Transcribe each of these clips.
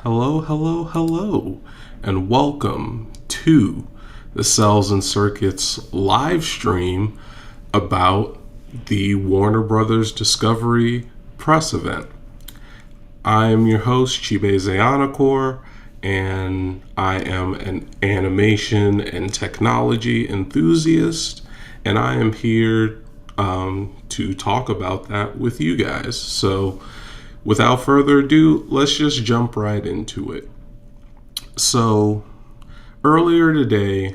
Hello, hello, hello, and welcome to the Cells and Circuits live stream about the Warner Brothers Discovery press event. I am your host, Chibe Zayanakor, and I am an animation and technology enthusiast, and I am here to talk about that with you guys. So, without further ado, let's just jump right into it. So, earlier today,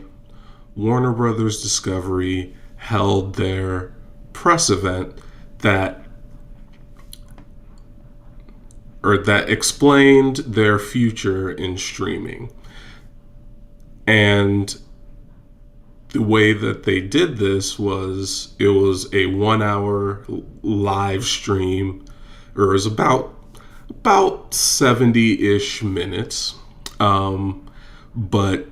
Warner Brothers Discovery held their press event that that explained their future in streaming. And the way that they did this was it was a 1 hour live stream, or it was about 70-ish minutes. But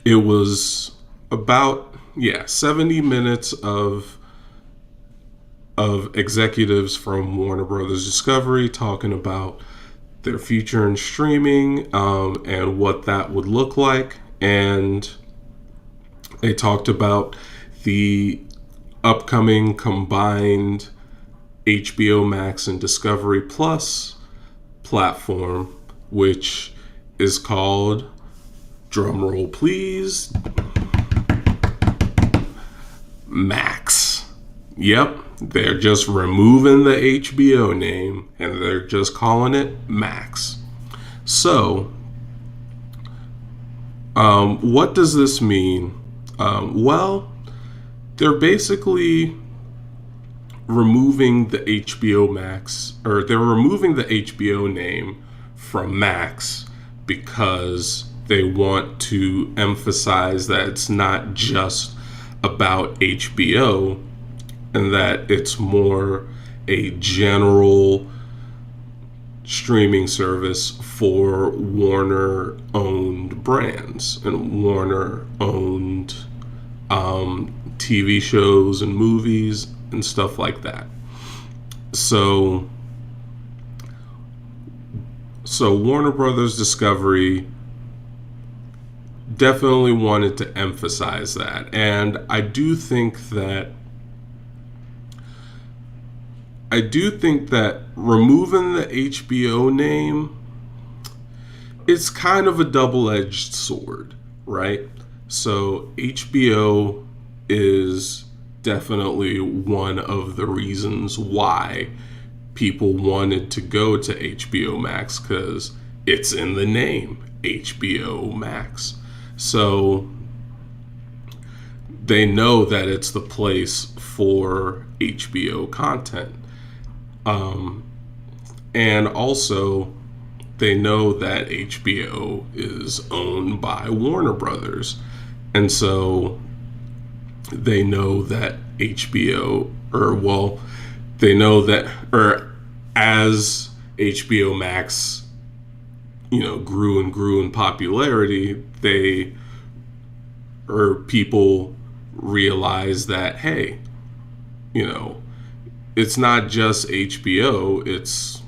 it was about 70 minutes of executives from Warner Brothers Discovery talking about their future in streaming, and what that would look like. And they talked about the upcoming combined HBO Max and Discovery Plus platform, which is called, drumroll please, Max. Yep, they're just removing the HBO name and they're just calling it Max. So, what does this mean? Well, they're basically removing the HBO Max, or they're removing the HBO name from Max because they want to emphasize that it's not just about HBO and that it's more a general streaming service for Warner owned brands and Warner owned TV shows and movies and stuff like that. So Warner Brothers Discovery definitely wanted to emphasize that. And I do think that removing the HBO name, it's kind of a double-edged sword, right? So HBO is definitely one of the reasons why people wanted to go to HBO Max, because it's in the name, HBO Max. So they know that it's the place for HBO content. And also they know that HBO is owned by Warner Brothers. And so they know that as HBO Max, grew and grew in popularity, people realized that, hey, it's not just HBO, it's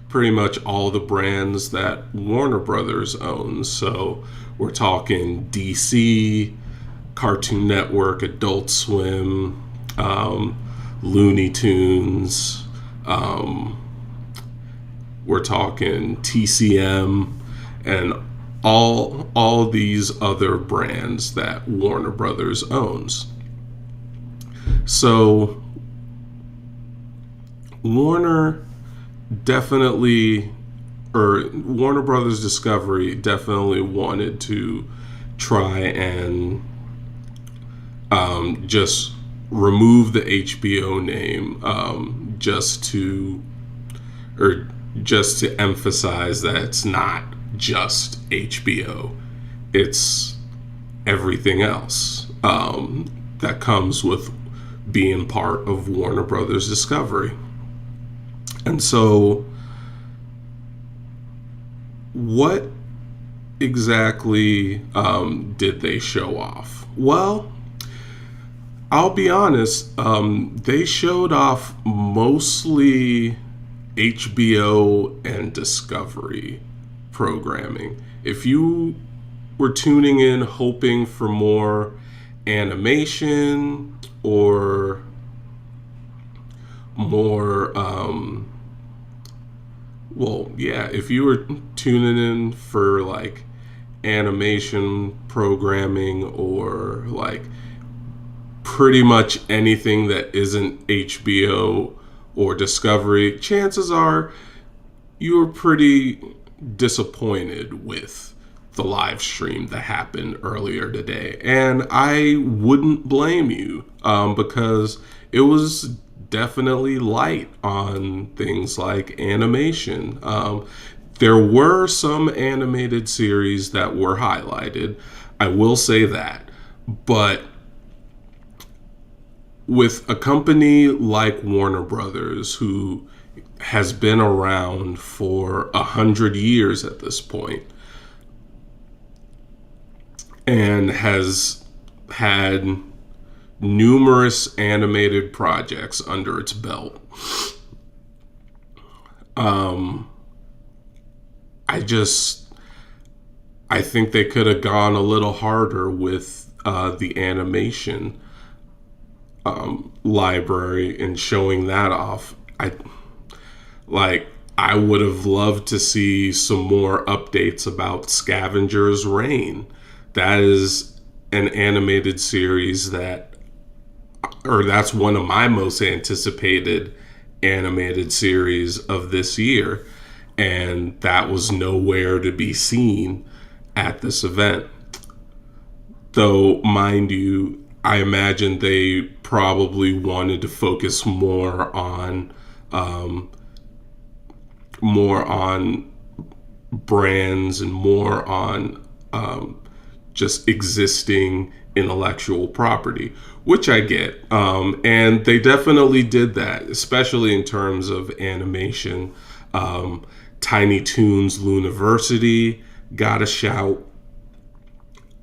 pretty much all the brands that Warner Brothers owns. So we're talking DC, Cartoon Network, Adult Swim, Looney Tunes, we're talking TCM, and all these other brands that Warner Brothers owns. So Warner Brothers Discovery definitely wanted to try and just remove the HBO name, just to emphasize that it's not just HBO, it's everything else that comes with being part of Warner Brothers Discovery. And so what exactly did they show off? Well, I'll be honest, they showed off mostly HBO and Discovery programming. If you were tuning in hoping for more animation or more, if you were tuning in for like animation programming or like pretty much anything that isn't HBO or Discovery, chances are you were pretty disappointed with the live stream that happened earlier today. And I wouldn't blame you, because it was definitely light on things like animation. There were some animated series that were highlighted, I will say that. But with a company like Warner Brothers, who has been around for 100 years at this point and has had numerous animated projects under its belt, I think they could have gone a little harder with the animation library and showing that off. I would have loved to see some more updates about Scavenger's Reign. That is an animated series that's one of my most anticipated animated series of this year, and that was nowhere to be seen at this event. Though, mind you, I imagine they probably wanted to focus more on brands and more on just existing intellectual property, which I get. And they definitely did that, especially in terms of animation. Tiny Toons Looniversity got a shout.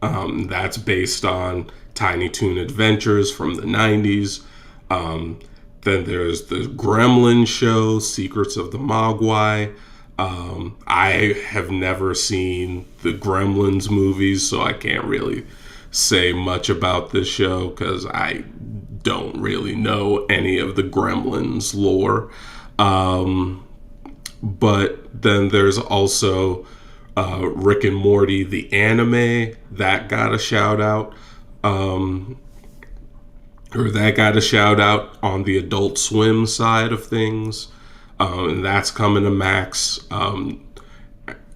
That's based on Tiny Toon Adventures from the 90s. Then there's the Gremlin show, Secrets of the Mogwai. I have never seen the Gremlins movies, so I can't really say much about this show because I don't really know any of the Gremlins lore. But then there's also Rick and Morty, the anime, that got a shout out. That got a shout out on the Adult Swim side of things. And that's coming to Max. And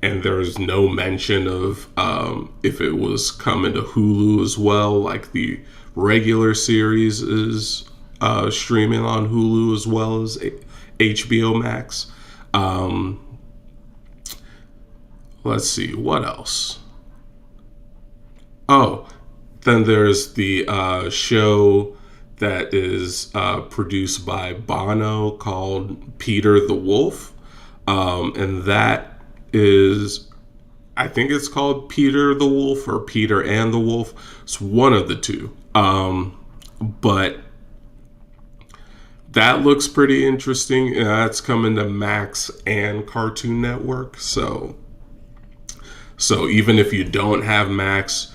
there's no mention of if it was coming to Hulu as well, like the regular series is streaming on Hulu as well as HBO Max. Let's see, what else? Oh, then there's the show that is produced by Bono called Peter the Wolf. And that is, I think it's called Peter the Wolf or Peter and the Wolf. It's one of the two. But that looks pretty interesting. That's coming to Max and Cartoon Network. So even if you don't have Max,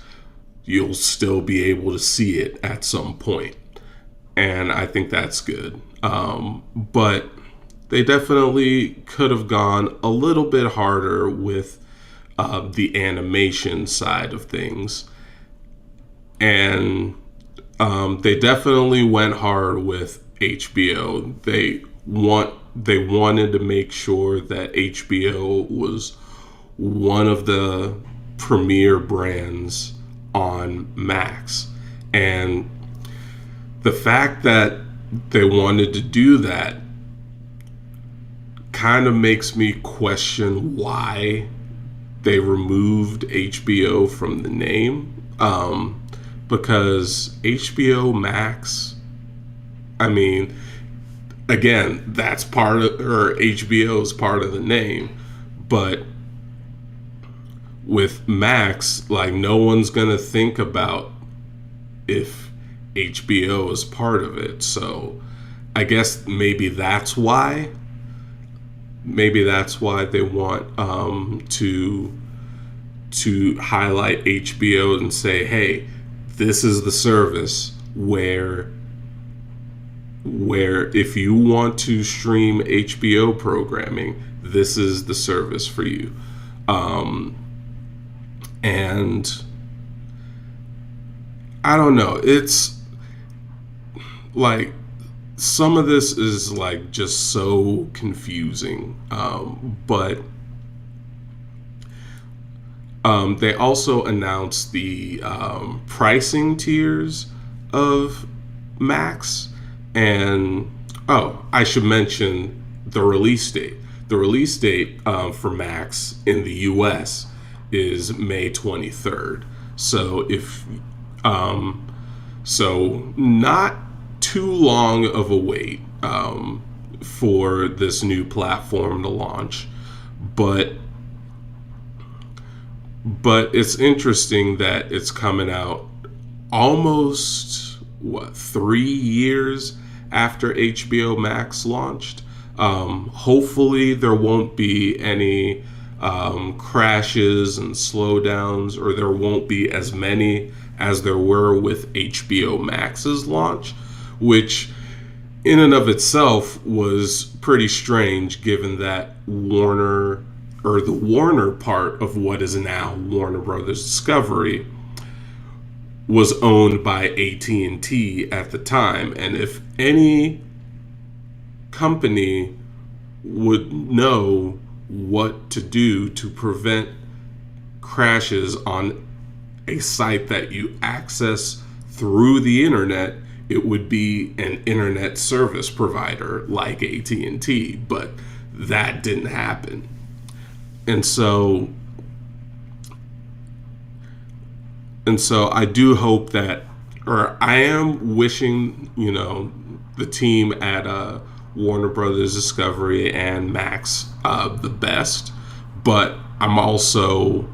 you'll still be able to see it at some point. And I think that's good. But they definitely could have gone a little bit harder with the animation side of things. And they definitely went hard with HBO. They wanted to make sure that HBO was one of the premier brands on Max. And the fact that they wanted to do that kind of makes me question why they removed HBO from the name. Because HBO Max, I mean, again, that's part of, or HBO is part of the name, but with Max, like, no one's gonna think about if HBO is part of it. So I guess maybe that's why. maybe that's why they want to highlight HBO and say, hey, this is the service where if you want to stream HBO programming, this is the service for you. And I don't know, it's like some of this is like just so confusing. But they also announced the pricing tiers of Max. And oh, I should mention the release date. The release date for Max in the US is May 23rd. So so not too long of a wait for this new platform to launch, but it's interesting that it's coming out almost 3 years after HBO Max launched. Hopefully there won't be any crashes and slowdowns, or there won't be as many as there were with HBO Max's launch, which in and of itself was pretty strange given that Warner, or the Warner part of what is now Warner Brothers Discovery, was owned by AT&T at the time. And if any company would know what to do to prevent crashes on a site that you access through the internet, it would be an internet service provider like AT&T, but that didn't happen. And so I do hope that, or I am wishing, the team at Warner Brothers Discovery and Max the best, but I'm also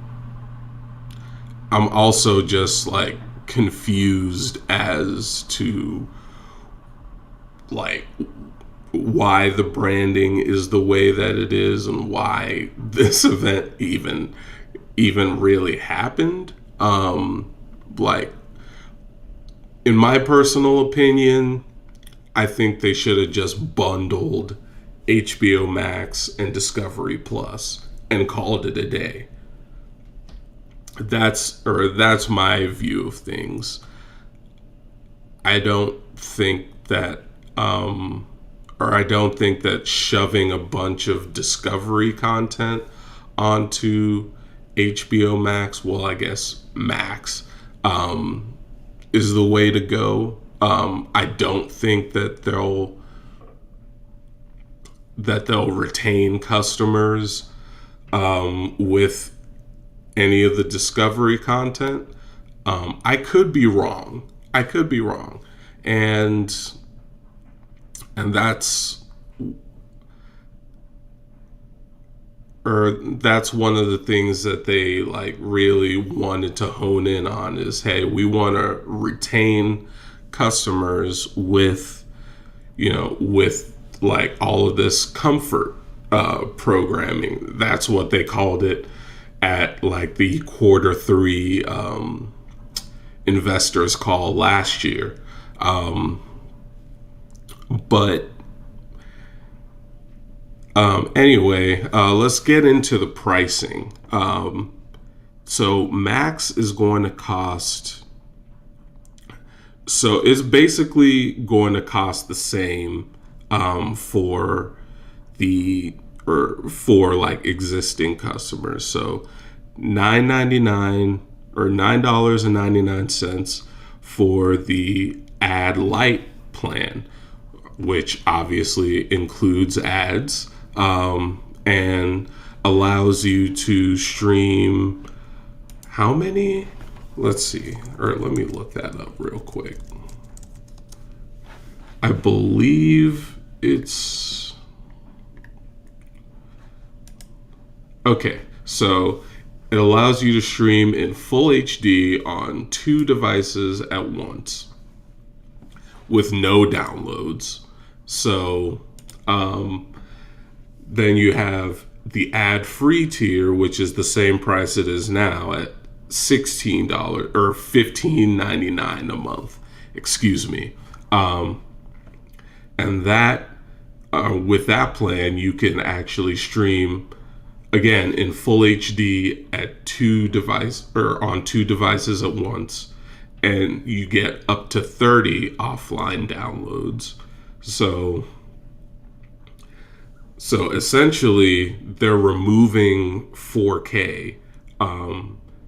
just like confused as to like why the branding is the way that it is and why this event even really happened. Like, in my personal opinion, I think they should have just bundled HBO Max and Discovery Plus and called it a day. That's my view of things. I don't think that shoving a bunch of Discovery content onto HBO Max, well, I guess Max, is the way to go. I don't think that they'll retain customers with any of the Discovery content. I could be wrong. And that's one of the things that they like really wanted to hone in on is, hey, we want to retain customers with like all of this comfort programming. That's what they called it at like the Q3 investors call last year. But anyway, let's get into the pricing. So Max is going to cost, so it's basically going to cost the same for like existing customers. So $9.99 or $9.99 for the ad light plan, which obviously includes ads, and allows you to stream how many? Let's see, or let me look that up real quick. I believe it's okay. So it allows you to stream in full HD on 2 devices at once with no downloads. So Then you have the ad-free tier, which is the same price it is now at $16 or $15.99 a month. Excuse me. And that with that plan, you can actually stream again in full HD at on two devices at once, and you get up to 30 offline downloads. So essentially, they're removing 4K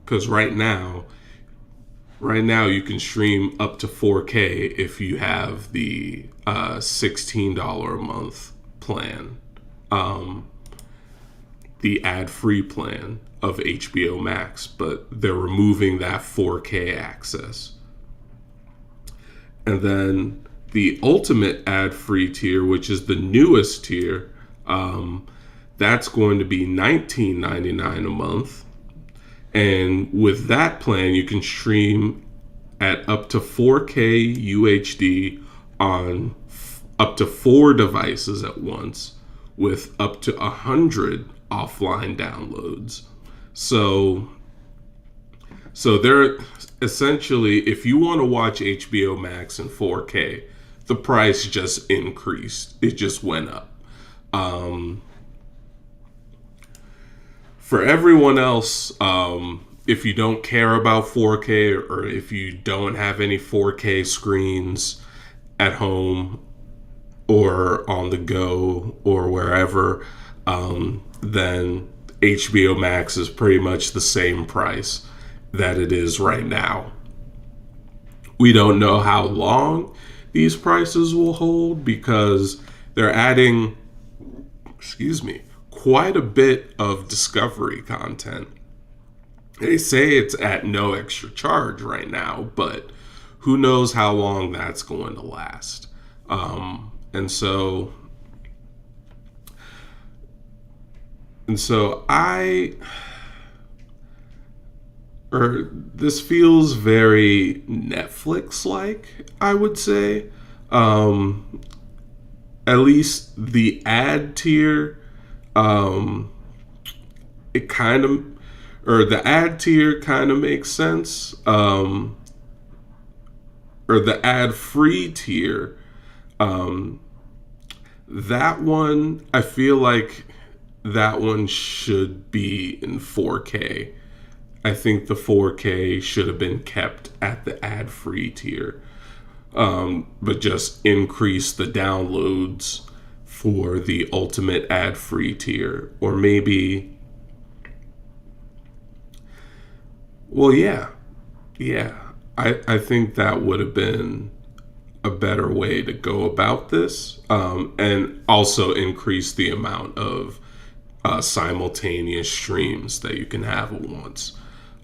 because right now you can stream up to 4K if you have the $16 a month plan, the ad-free plan of HBO Max, but they're removing that 4K access. And then the ultimate ad-free tier, which is the newest tier, that's going to be $19.99 a month. And with that plan, you can stream at up to 4K UHD on up to 4 devices at once with up to 100 offline downloads. So they're essentially, if you want to watch HBO Max in 4K, the price just increased. It just went up. For everyone else, if you don't care about 4K or if you don't have any 4K screens at home or on the go or wherever, then HBO Max is pretty much the same price that it is right now. We don't know how long these prices will hold because they're adding, quite a bit of Discovery content. They say it's at no extra charge right now, but who knows how long that's going to last. And so this feels very Netflix-like, I would say. At least the ad tier, the ad tier kind of makes sense. Or the ad-free tier, that one, I feel like that one should be in 4K. I think the 4K should have been kept at the ad-free tier, but just increase the downloads for the ultimate ad-free tier. Or maybe, well, yeah. I think that would have been a better way to go about this, and also increase the amount of simultaneous streams that you can have at once.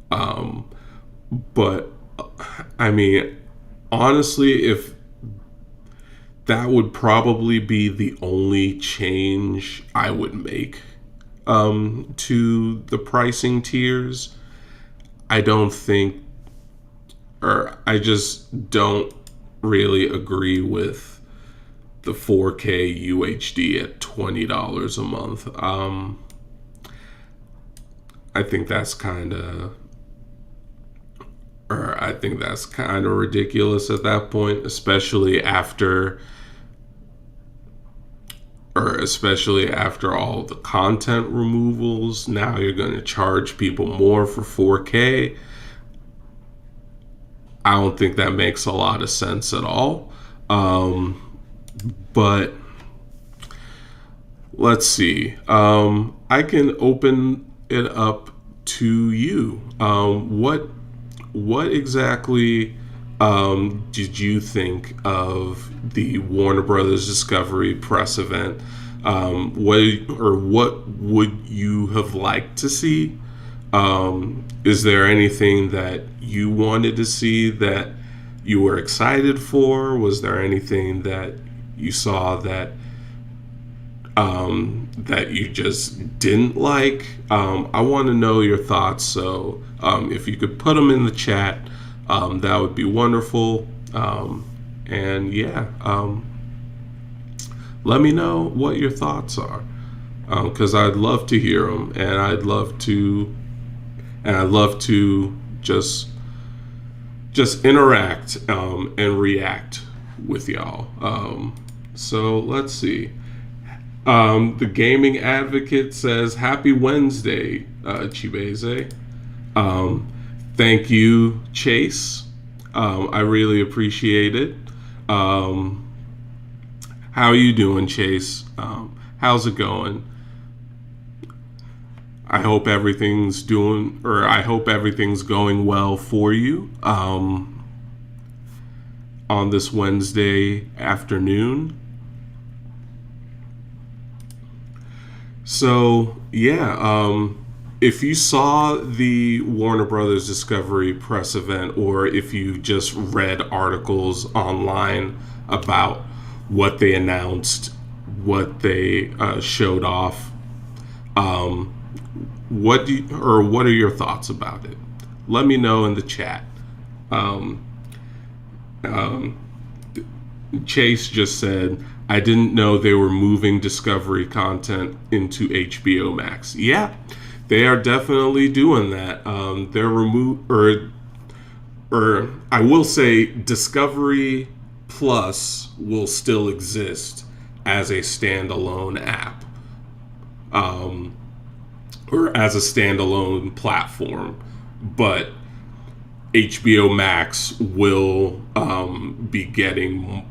But I mean, honestly, if that would probably be the only change I would make to the pricing tiers, I just don't really agree with the 4K UHD at $20 a month. I think that's kind of ridiculous at that point, especially after all the content removals. Now you're going to charge people more for 4K. I don't think that makes a lot of sense at all. But let's see. I can open it up to you. What exactly did you think of the Warner Brothers Discovery press event? What would you have liked to see? Is there anything that you wanted to see that you were excited for? Was there anything that you saw that you just didn't like? I want to know your thoughts. So if you could put them in the chat, that would be wonderful. And yeah, let me know what your thoughts are. because I'd love to hear them, and I'd love to just interact and react with y'all. So let's see. The Gaming Advocate says, "Happy Wednesday, Chibeze." Thank you, Chase. I really appreciate it. Um, how are you doing, Chase? How's it going? I hope everything's going well for you on this Wednesday afternoon. So, yeah, if you saw the Warner Brothers Discovery press event, or if you just read articles online about what they announced, what they showed off, um, what are your thoughts about it? Let me know in the chat. Um, um, Chase just said, "I didn't know they were moving Discovery content into HBO Max." Yeah, they are definitely doing that. They're or I will say, Discovery Plus will still exist as a standalone app, um, or as a standalone platform, but HBO Max will be getting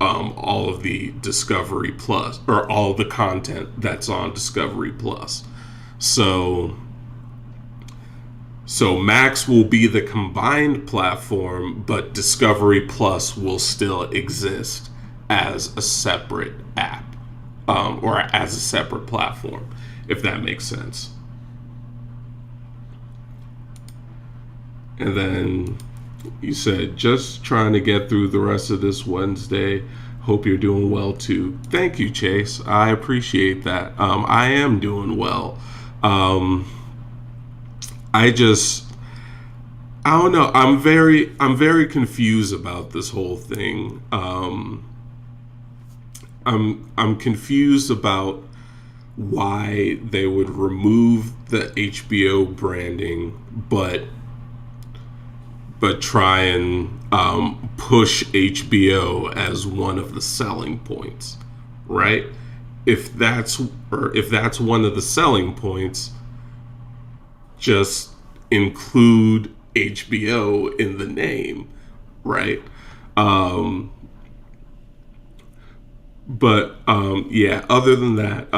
all of the Discovery Plus, or all the content that's on Discovery Plus. So Max will be the combined platform, but Discovery Plus will still exist as a separate app, or as a separate platform, if that makes sense. And then you said, "Just trying to get through the rest of this Wednesday. Hope you're doing well too." Thank you, Chase. I appreciate that. I am doing well. Um, I just, I don't know. I'm very confused about this whole thing. I'm confused about why they would remove the HBO branding, but try and push HBO as one of the selling points, right? If that's one of the selling points, just include HBO in the name, right? Um, yeah. Other than that,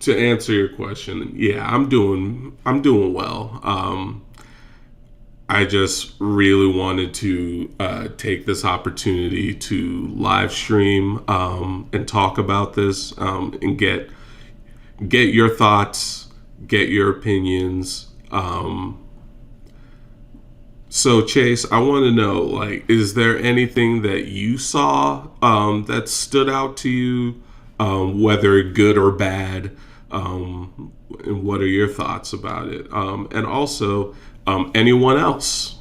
to answer your question, yeah, I'm doing well. I just really wanted to take this opportunity to live stream and talk about this, and get your thoughts, get your opinions. So Chase, I want to know, like, is there anything that you saw that stood out to you, whether good or bad? And what are your thoughts about it? And also, anyone else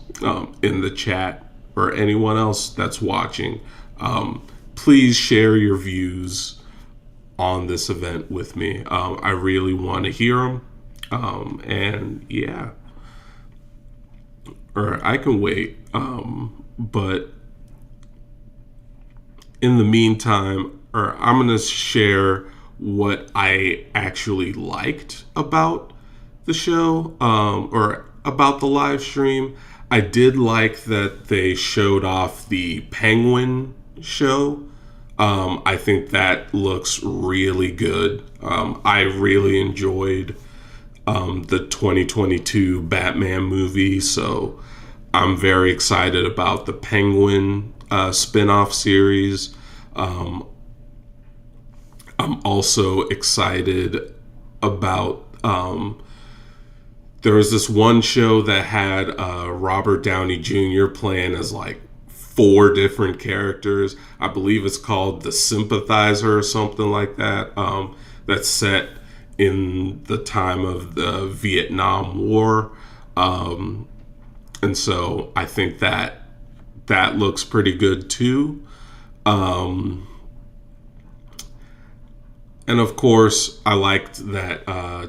in the chat, or anyone else that's watching, please share your views on this event with me. I really want to hear them. And yeah, or I can wait. But in the meantime, or I'm going to share what I actually liked about the show, or about the live stream. I did like that they showed off the Penguin show. I think that looks really good. I really enjoyed the 2022 Batman movie, so I'm very excited about the Penguin spin-off series. Um, I'm also excited about there was this one show that had Robert Downey Jr. playing as like four different characters. I believe it's called The Sympathizer or something like that. That's set in the time of the Vietnam War. And so I think that looks pretty good too. Um, And of course, I liked that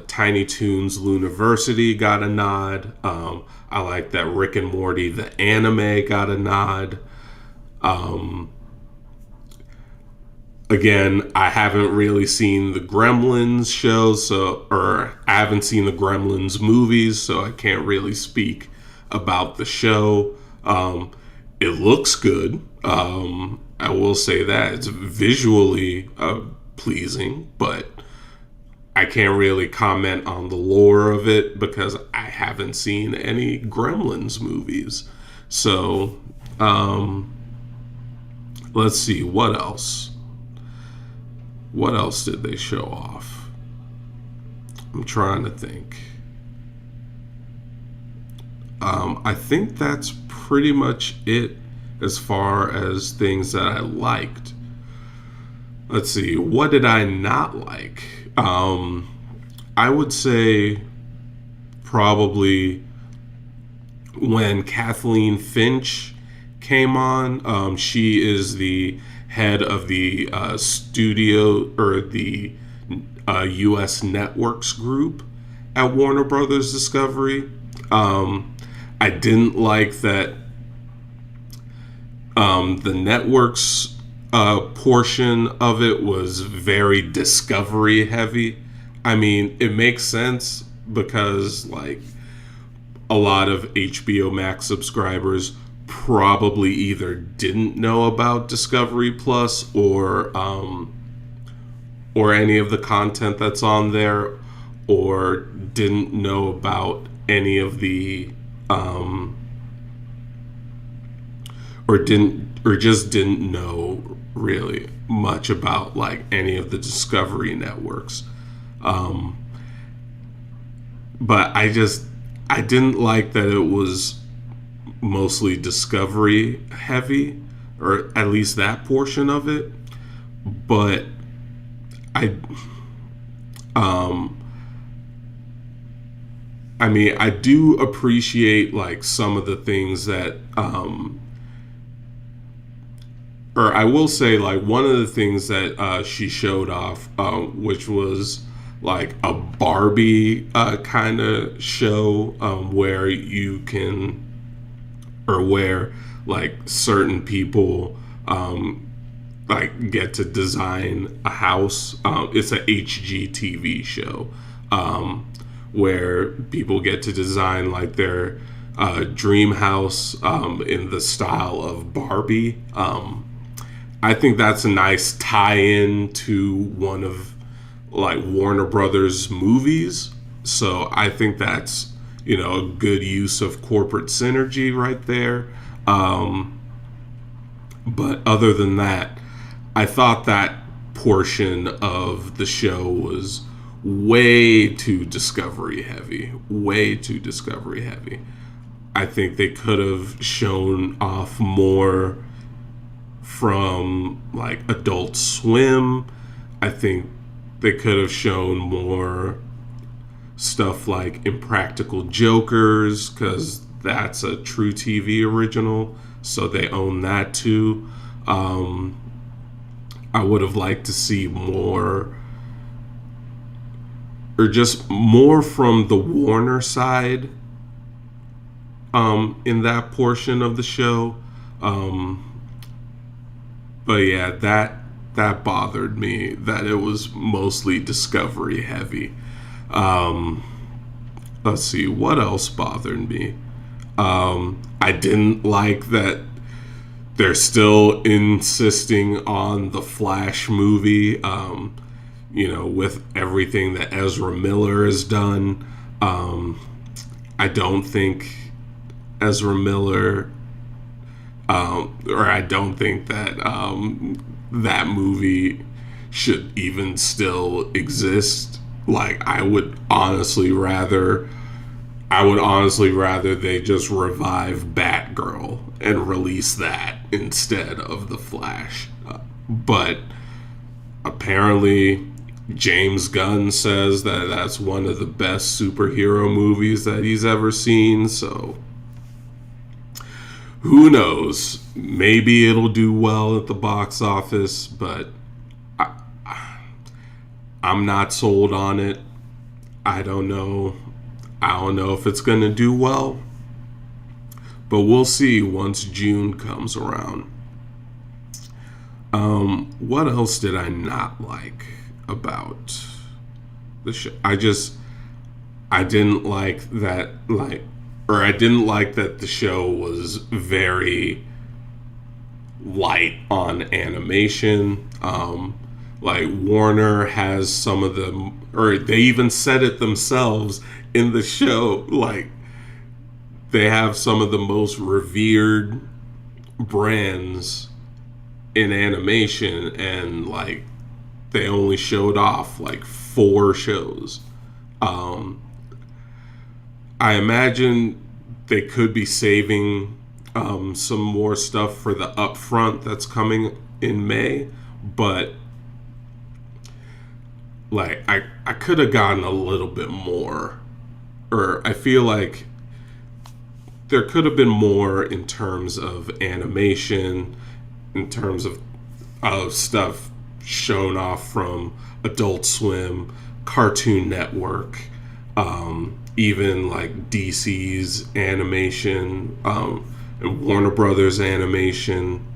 Tiny Toons Luniversity got a nod. I like that Rick and Morty, the anime, got a nod. Um, Again, I haven't really seen the Gremlins show, or I haven't seen the Gremlins movies, so I can't really speak about the show. It looks good. I will say that it's visually pleasing, but I can't really comment on the lore of it because I haven't seen any Gremlins movies. So, let's see what else. What else did they show off? I'm trying to think. I think that's pretty much it as far as things that I liked. Let's see. What did I not like? I would say probably when Kathleen Finch came on. She is the head of the studio or the U.S. Networks group at Warner Brothers Discovery. I didn't like that the networks portion of it was very Discovery heavy. I mean, it makes sense because like a lot of HBO Max subscribers probably either didn't know about Discovery Plus or any of the content that's on there, or didn't know about any of the or just didn't know really much about like any of the Discovery networks. Um, but I didn't like that it was mostly Discovery heavy, or at least that portion of it. But I um I mean, I do appreciate like some of the things that or I will say like one of the things that she showed off, which was like a Barbie kind of show, where you can, or where like certain people like get to design a house. It's a HGTV show, where people get to design like their dream house in the style of Barbie. I think that's a nice tie-in to one of like Warner Brothers movies. So I think that's, you know, a good use of corporate synergy right there. Um, but other than that, I thought that portion of the show was way too Discovery heavy. Way too Discovery heavy. I think they could have shown off more from like Adult Swim. I think they could have shown more stuff like Impractical Jokers, because that's a True TV original, so they own that too. Um, I would have liked to see more, or just more from the Warner side in that portion of the show. Um, but yeah, that bothered me that it was mostly Discovery heavy. Um, let's see what else bothered me. I didn't like that they're still insisting on the Flash movie. You know, with everything that Ezra Miller has done, I don't think Ezra Miller, or I don't think that that movie should even still exist. Like, I would honestly rather they just revive Batgirl and release that instead of the Flash. But apparently, James Gunn says that that's one of the best superhero movies that he's ever seen. So who knows? Maybe it'll do well at the box office, but I'm not sold on it. I don't know. I don't know if it's going to do well, but we'll see once June comes around. What else did I not like about the show? I didn't like that, or I didn't like that the show was very light on animation. Like Warner has some of the, or they even said it themselves in the show, like they have some of the most revered brands in animation, and like they only showed off like 4 shows. Um, I imagine they could be saving some more stuff for the upfront that's coming in May, but like I could have gotten a little bit more, or I feel like there could have been more in terms of animation, in terms of stuff shown off from Adult Swim, Cartoon Network, even like DC's animation, and Warner Brothers animation.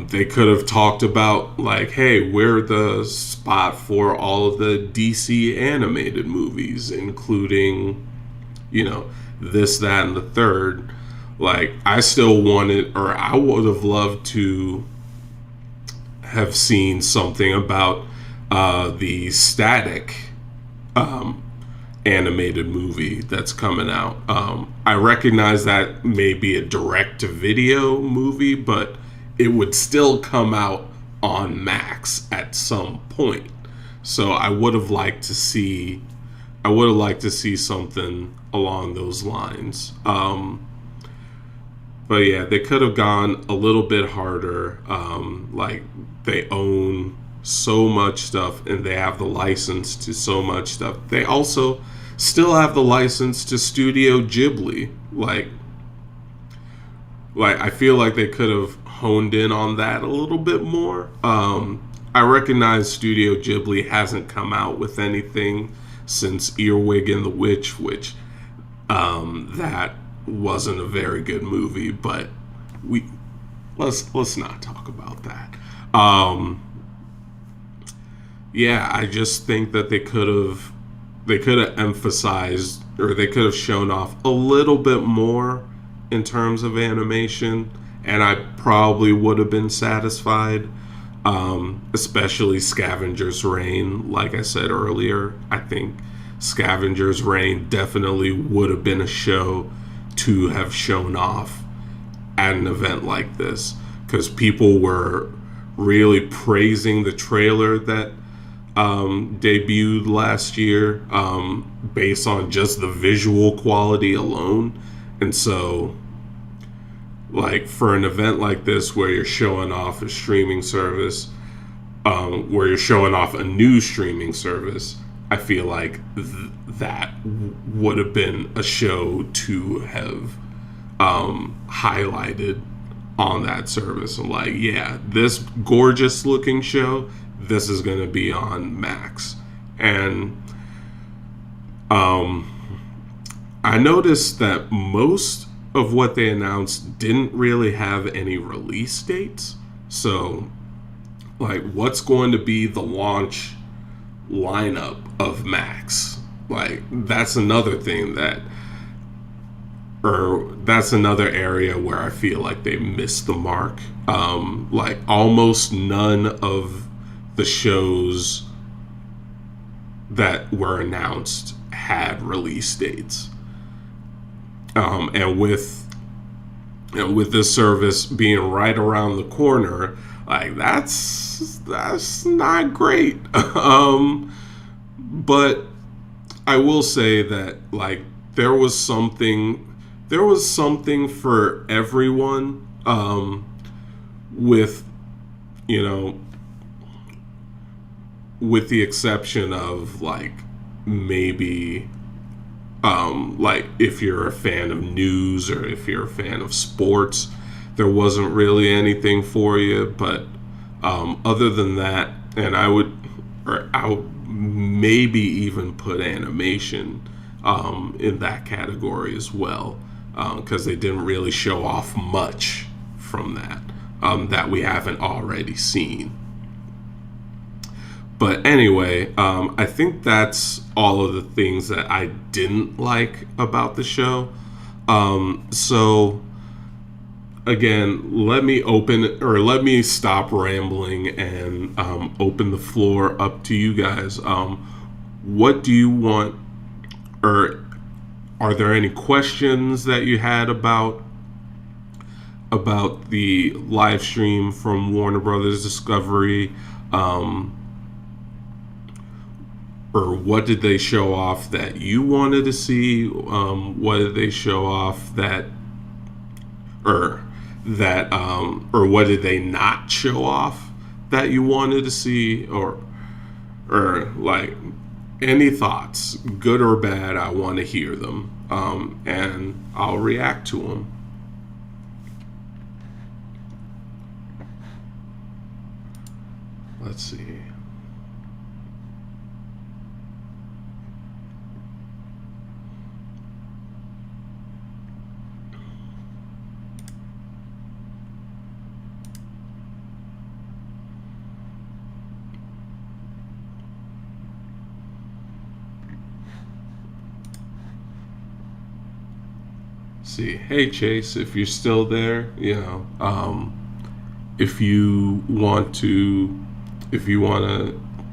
They could have talked about like, hey, we're the spot for all of the DC animated movies, including, you know, this, that, and the third. Like, I still wanted, or I would have loved to have seen something about the Static animated movie that's coming out. I recognize that may be a direct-to-video movie, but it would still come out on Max at some point. So I would have liked to see something along those lines. But yeah, they could have gone a little bit harder. Like, they own so much stuff and they have the license to so much stuff. They also still have the license to Studio Ghibli. Like I feel like they could have honed in on that a little bit more. I recognize Studio Ghibli hasn't come out with anything since Earwig and the Witch, which that wasn't a very good movie, but let's not talk about that. Yeah, I just think that they could have emphasized, or they could have shown off a little bit more in terms of animation, and I probably would have been satisfied. Especially Scavenger's Reign. Like I said earlier, I think Scavenger's Reign definitely would have been a show to have shown off at an event like this, because people were really praising the trailer that debuted last year, based on just the visual quality alone. And so, like, for an event like this where you're showing off a streaming service, where you're showing off a new streaming service, I feel like that would have been a show to have highlighted on that service. I'm like, yeah, this gorgeous looking show, this is going to be on Max. And I noticed that most of what they announced didn't really have any release dates. So, like, what's going to be the launch lineup of Max? Like, that's another thing that's another area where I feel like they missed the mark. Like, almost none of the shows that were announced had release dates. And with this service being right around the corner, like, that's not great. But I will say that, like, there was something for everyone, with, you know, with the exception of, like, maybe like, if you're a fan of news or if you're a fan of sports, there wasn't really anything for you. But other than that, and I would maybe even put animation in that category as well, because they didn't really show off much from that that we haven't already seen. But anyway, I think that's all of the things that I didn't like about the show. So again, let me stop rambling and open the floor up to you guys. What do you want, or are there any questions that you had about the live stream from Warner Brothers Discovery? Or what did they show off that you wanted to see? What did they show off or or what did they not show off that you wanted to see? Or like, any thoughts, good or bad? I want to hear them, and I'll react to them. Let's see. See, hey Chase, if you're still there, if you want to,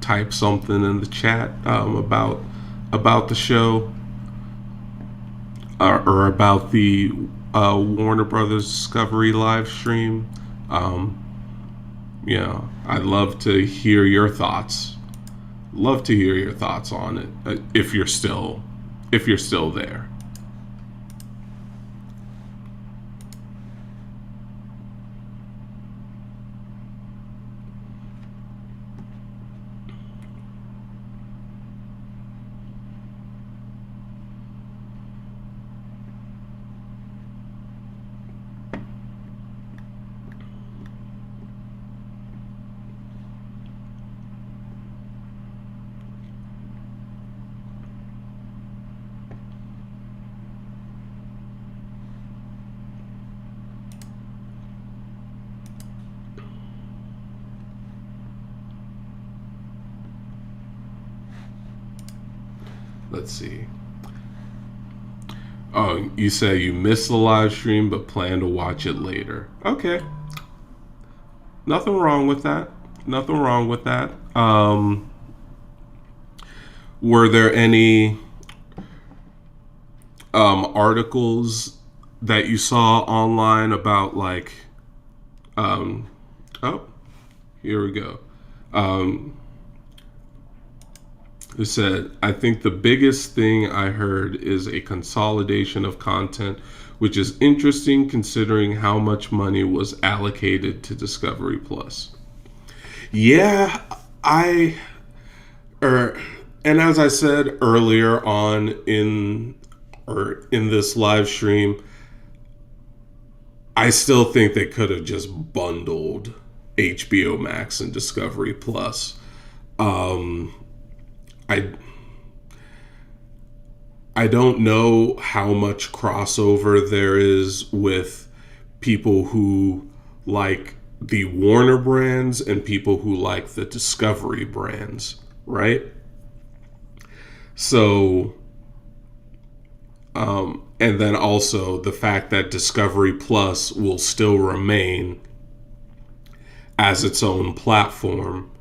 type something in the chat about the show, or about the Warner Brothers Discovery live stream, I'd love to hear your thoughts. Love to hear your thoughts on it, if you're still there. Let's see. Oh, you say you missed the live stream but plan to watch it later. Okay. Nothing wrong with that. Nothing wrong with that. Were there any articles that you saw online about, like, oh, here we go. It said, I think the biggest thing I heard is a consolidation of content, which is interesting considering how much money was allocated to Discovery Plus. Yeah, and as I said earlier on in this live stream, I still think they could have just bundled HBO Max and Discovery Plus. I don't know how much crossover there is with people who like the Warner brands and people who like the Discovery brands, right? So, and then also the fact that Discovery Plus will still remain as its own platform,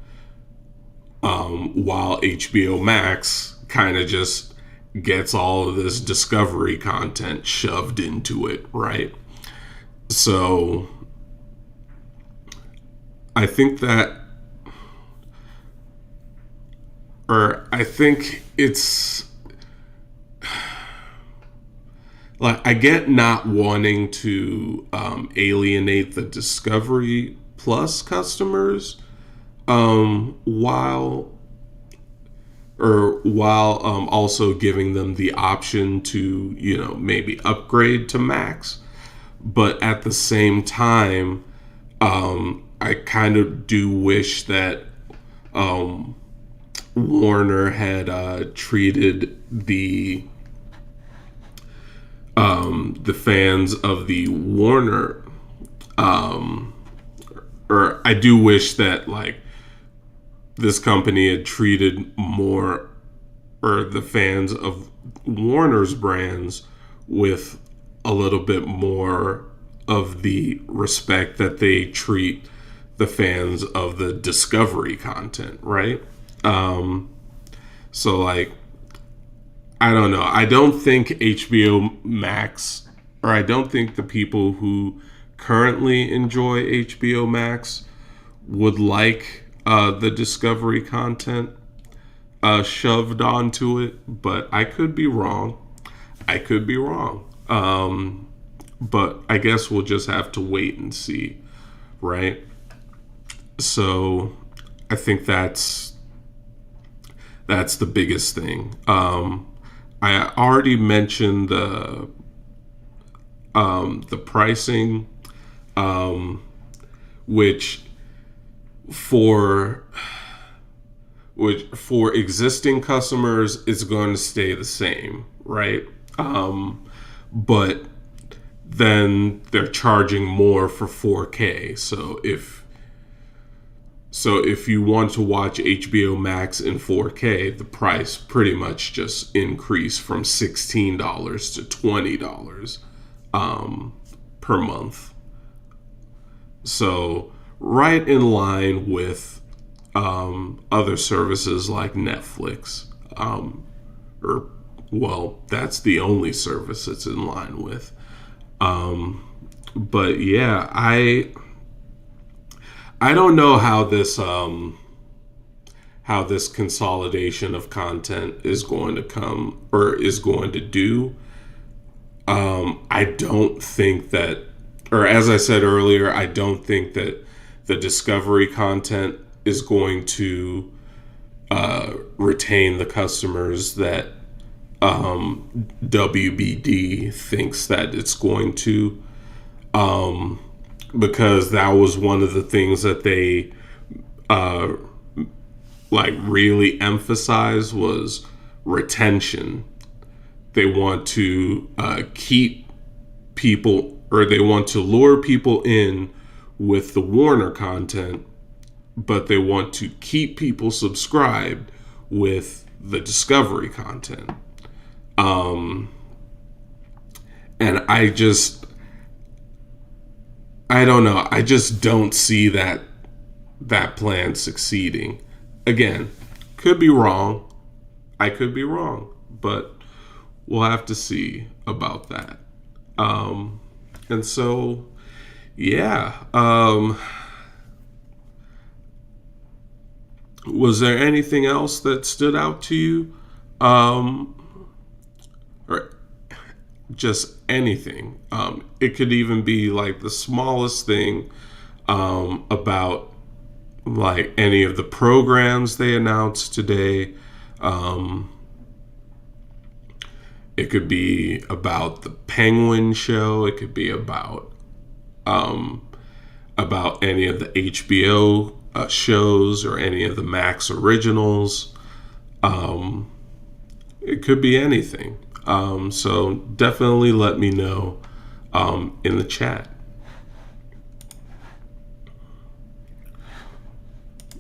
while HBO Max kind of just gets all of this Discovery content shoved into it, right? So I think it's like, I get not wanting to alienate the Discovery Plus customers, while also giving them the option to, maybe upgrade to Max. But at the same time, I kind of do wish that Warner had treated the fans of the Warner, or I do wish that like this company had treated more, or the fans of Warner's brands with a little bit more of the respect that they treat the fans of the Discovery content, right? So like, I don't know. I don't think HBO Max, or I don't think the people who currently enjoy HBO Max would like the Discovery content shoved onto it, but I could be wrong. I could be wrong. But I guess we'll just have to wait and see, right? So I think that's the biggest thing. I already mentioned the pricing, which for existing customers is going to stay the same, right? But then they're charging more for 4K. So if you want to watch HBO Max in 4K, the price pretty much just increased from $16 to $20 per month. So right in line with other services like Netflix, or well, that's the only service it's in line with. But yeah, I don't know how this consolidation of content is going to come, or is going to do. I don't think that, or as I said earlier, I don't think that the Discovery content is going to retain the customers that WBD thinks that it's going to. Because that was one of the things that they like really emphasized was retention. They want to keep people, or they want to lure people in with the Warner content, but they want to keep people subscribed with the Discovery content. And I don't know. I just don't see that plan succeeding. Again, could be wrong. I could be wrong, but we'll have to see about that. And so, yeah. Was there anything else that stood out to you? Or just anything. It could even be like the smallest thing about like any of the programs they announced today. It could be about the Penguin show. It could be about any of the HBO shows or any of the Max originals. It could be anything. So definitely let me know in the chat.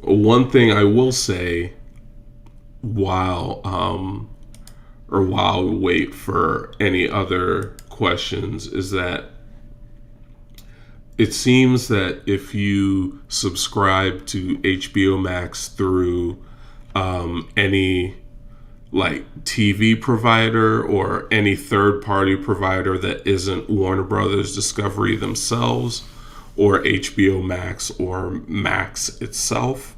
One thing I will say while we wait for any other questions is that it seems that if you subscribe to HBO Max through any like TV provider or any third-party provider that isn't Warner Brothers Discovery themselves or HBO Max or Max itself,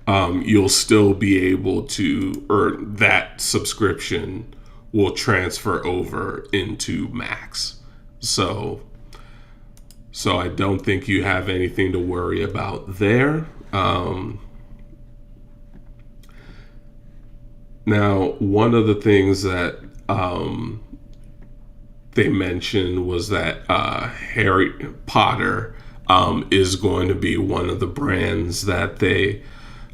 you'll still be able to, or that subscription will transfer over into Max. So I don't think you have anything to worry about there. Now, one of the things that they mentioned was that Harry Potter is going to be one of the brands that they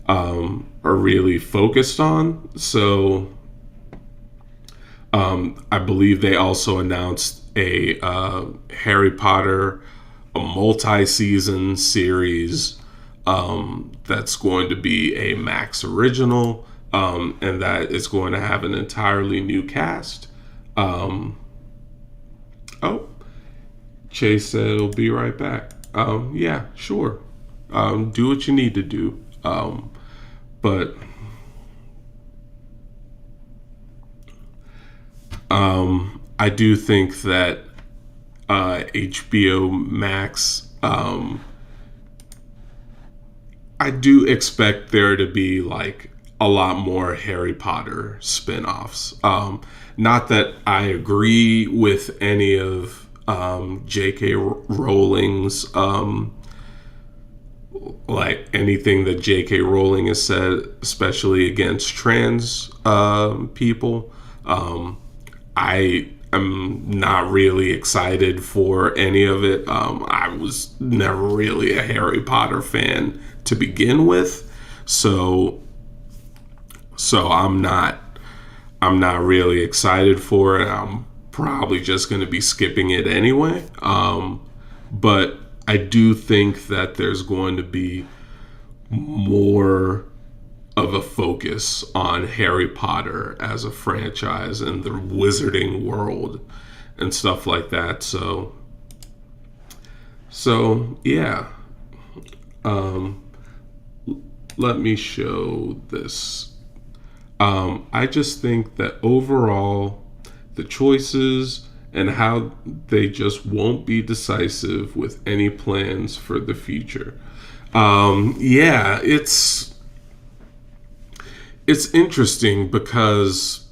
are really focused on. So I believe they also announced a Harry Potter, a multi-season series that's going to be a Max original, and that is going to have an entirely new cast. Oh, Chase said it'll be right back. Yeah, sure. Do what you need to do. But I do think that HBO Max, I do expect there to be like a lot more Harry Potter spin-offs. Not that I agree with any of J.K. Rowling's like anything that J.K. Rowling has said, especially against trans people. I am not really excited for any of it. I was never really a Harry Potter fan to begin with, so I'm not really excited for it. I'm probably just going to be skipping it anyway. But I do think that there's going to be more of a focus on Harry Potter as a franchise and the wizarding world and stuff like that. So yeah. Let me show this. I just think that overall, the choices and how they just won't be decisive with any plans for the future. Yeah, it's interesting because,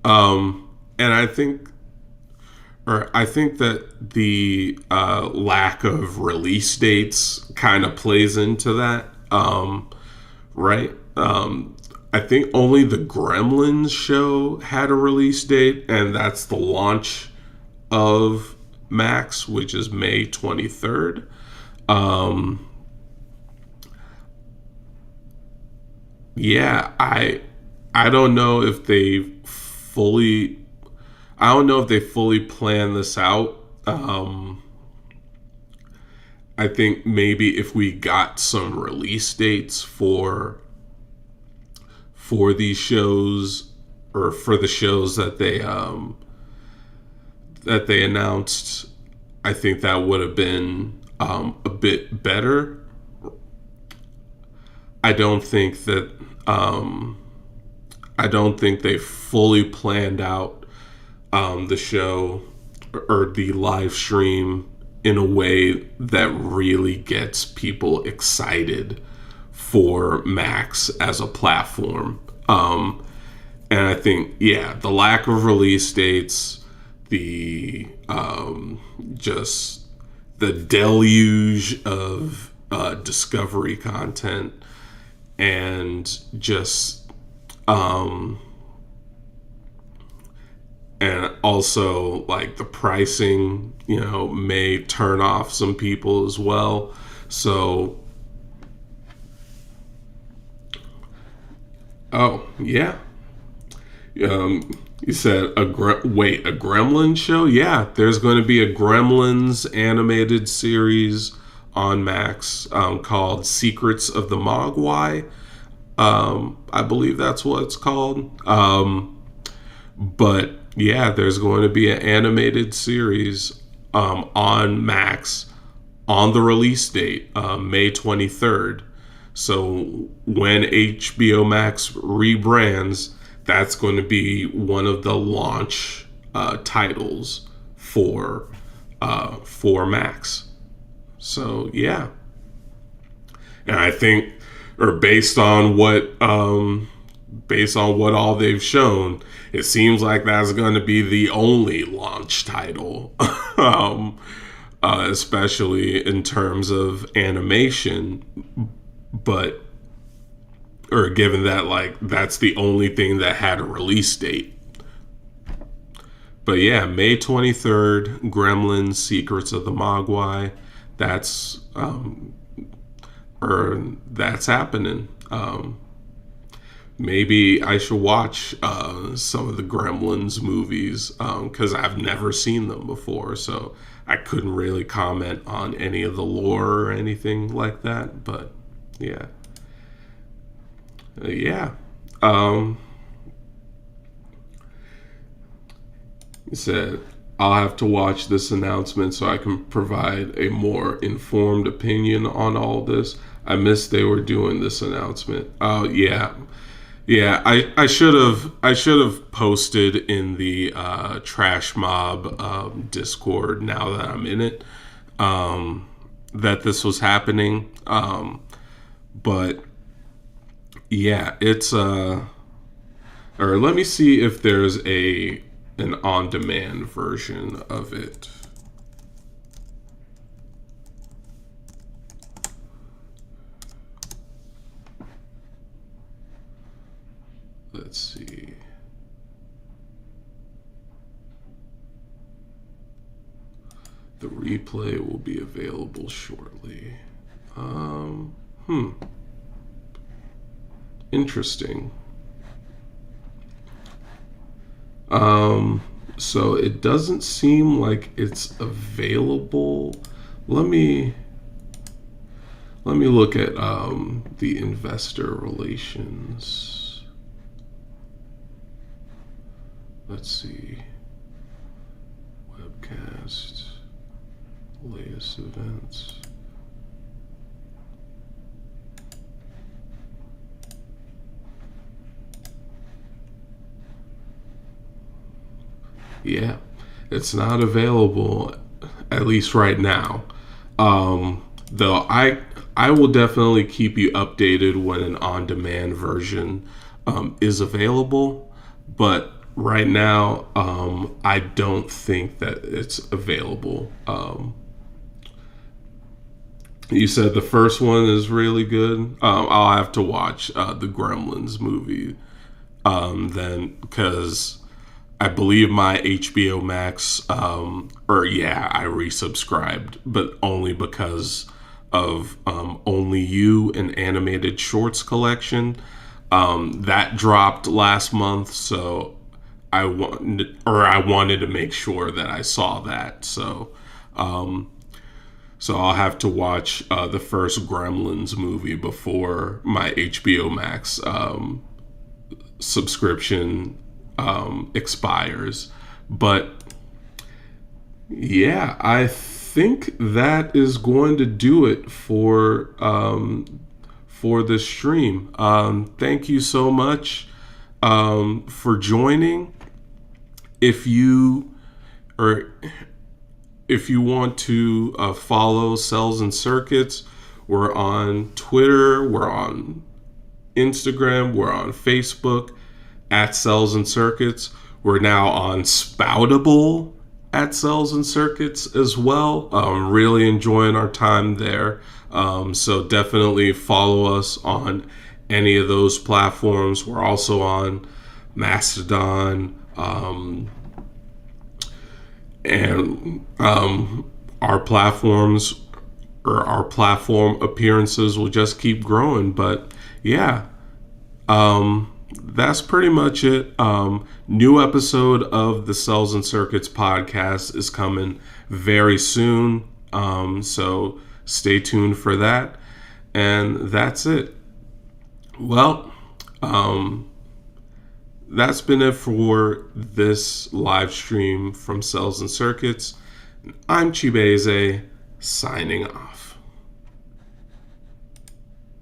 and I think that the lack of release dates kind of plays into that, right? I think only the Gremlins show had a release date, and that's the launch of Max, which is May 23rd. Yeah, I don't know if they fully plan this out. I think maybe if we got some release dates for these shows, or for the shows that they announced, I think that would have been a bit better. I don't think that I don't think they fully planned out the show or the live stream in a way that really gets people excited for Max as a platform. And I think, yeah, the lack of release dates, the just the deluge of Discovery content, and just and also like the pricing, may turn off some people as well. So, oh yeah, you said a Gremlin show? Yeah, there's going to be a Gremlins animated series on Max called Secrets of the Mogwai. I believe that's what it's called. But yeah, there's going to be an animated series on Max on the release date, May 23rd. So when HBO Max rebrands, that's going to be one of the launch titles for Max. So yeah, and I think, or based on what all they've shown, it seems like that's going to be the only launch title, especially in terms of animation. But, or given that like that's the only thing that had a release date. But yeah, May 23rd, Gremlins: Secrets of the Mogwai. that's or that's happening. Maybe I should watch some of the Gremlins movies because I've never seen them before, so I couldn't really comment on any of the lore or anything like that. But yeah, yeah. Um, he said I'll have to watch this announcement so I can provide a more informed opinion on all this. I missed they were doing this announcement. Oh yeah, yeah, I should have posted in the Trash Mob Discord now that I'm in it, that this was happening. But yeah, it's or let me see if there's a an on-demand version of it. Let's see. The replay will be available shortly. Interesting. So it doesn't seem like it's available. Let me look at the investor relations. Let's see. Webcast. Latest events. Yeah, it's not available, at least right now. Though I will definitely keep you updated when an on-demand version is available. But right now, I don't think that it's available. You said the first one is really good. I'll have to watch the Gremlins movie then, because I believe my HBO Max, or yeah, I resubscribed, but only because of Only You, an animated shorts collection. That dropped last month, so I wanted to make sure that I saw that. So I'll have to watch the first Gremlins movie before my HBO Max subscription expires. But yeah, I think that is going to do it for this stream. Thank you so much for joining. If you or if you want to follow Cells and Circuits, we're on Twitter, we're on Instagram, we're on Facebook at Cells and Circuits. We're now on Spoutable at Cells and Circuits as well. Really enjoying our time there. So definitely follow us on any of those platforms. We're also on Mastodon. And our platforms or our platform appearances will just keep growing. But yeah, that's pretty much it. New episode of the Cells and Circuits podcast is coming very soon. So stay tuned for that. And that's it. Well, that's been it for this live stream from Cells and Circuits. I'm Chibeze, signing off.